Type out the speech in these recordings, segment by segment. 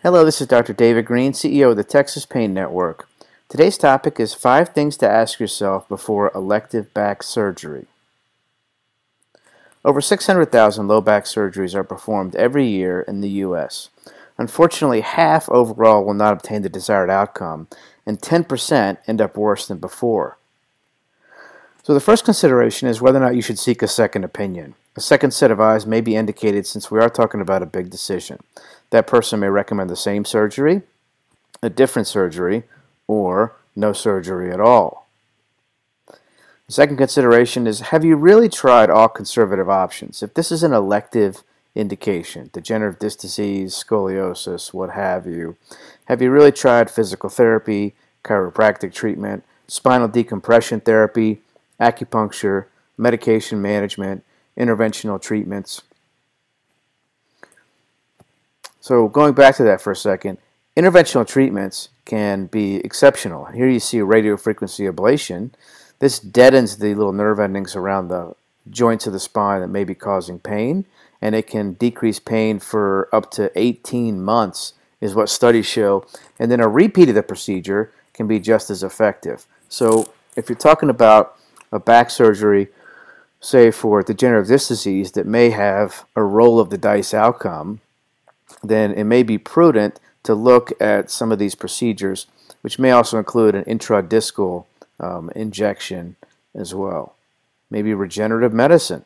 Hello, this is Dr. David Greene, CEO of the Texas Pain Network. Today's topic is 5 things to ask yourself before elective back surgery. Over 600,000 low back surgeries are performed every year in the U.S. Unfortunately, half overall will not obtain the desired outcome, and 10% end up worse than before. So the first consideration is whether or not you should seek a second opinion. A second set of eyes may be indicated since we are talking about a big decision. That person may recommend the same surgery, a different surgery, or no surgery at all. The second consideration is, have you really tried all conservative options? If this is an elective indication, degenerative disc disease, scoliosis, what have you really tried physical therapy, chiropractic treatment, spinal decompression therapy, acupuncture, medication management, interventional treatments? So going back to that for a second, interventional treatments can be exceptional. Here you see radiofrequency ablation. This deadens the little nerve endings around the joints of the spine that may be causing pain, and it can decrease pain for up to 18 months is what studies show. And then a repeat of the procedure can be just as effective. So if you're talking about a back surgery, say for degenerative disc disease that may have a roll of the dice outcome, then it may be prudent to look at some of these procedures, which may also include an intradiscal injection as well. Maybe regenerative medicine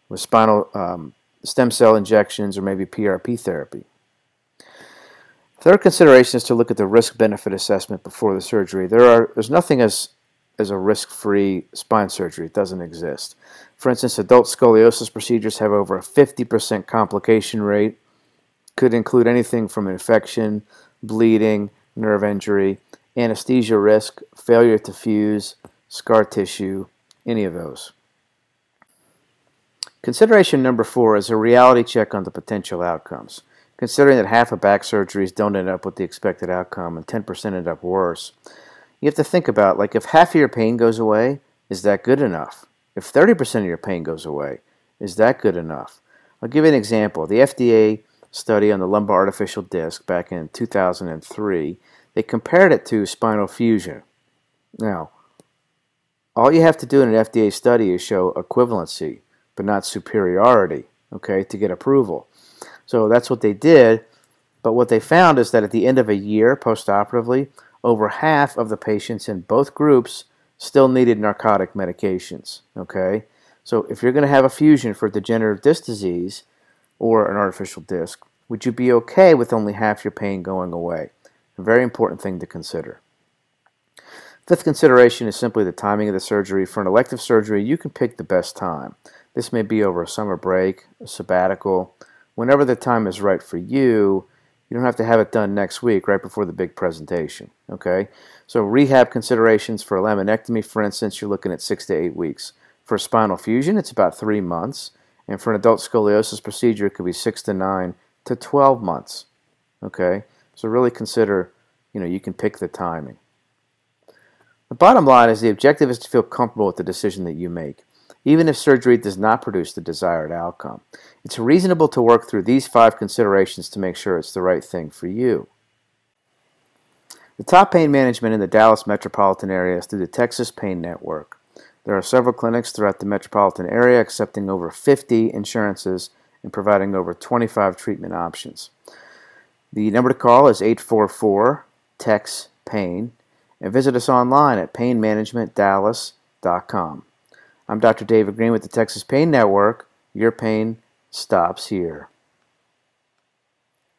with spinal stem cell injections, or maybe PRP therapy. Third consideration is to look at the risk-benefit assessment before the surgery. There's nothing as a risk-free spine surgery. It doesn't exist. For instance, adult scoliosis procedures have over a 50% complication rate. Could include anything from infection, bleeding, nerve injury, anesthesia risk, failure to fuse, scar tissue, any of those. Consideration number 4 is a reality check on the potential outcomes. Considering that half of back surgeries don't end up with the expected outcome and 10% end up worse, you have to think about, like, if half of your pain goes away, is that good enough? If 30% of your pain goes away, is that good enough? I'll give you an example. The FDA study on the lumbar artificial disc back in 2003, they compared it to spinal fusion. Now, all you have to do in an FDA study is show equivalency, but not superiority, okay, to get approval. So that's what they did, but what they found is that at the end of a year postoperatively, over half of the patients in both groups still needed narcotic medications, okay? So if you're going to have a fusion for degenerative disc disease, or an artificial disc, would you be okay with only half your pain going away? A very important thing to consider. Fifth consideration is simply the timing of the surgery. For an elective surgery, you can pick the best time. This may be over a summer break, a sabbatical. Whenever the time is right for you, you don't have to have it done next week right before the big presentation, okay? So rehab considerations for a laminectomy, for instance, you're looking at 6 to 8 weeks. For a spinal fusion, it's about 3 months. And for an adult scoliosis procedure, it could be 6 to 9 to 12 months. Okay? So really consider, you can pick the timing. The bottom line is the objective is to feel comfortable with the decision that you make, even if surgery does not produce the desired outcome. It's reasonable to work through these 5 considerations to make sure it's the right thing for you. The top pain management in the Dallas metropolitan area is through the Texas Pain Network. There are several clinics throughout the metropolitan area accepting over 50 insurances and providing over 25 treatment options. The number to call is 844-TEX-PAIN, and visit us online at painmanagementdallas.com. I'm Dr. David Greene with the Texas Pain Network. Your pain stops here.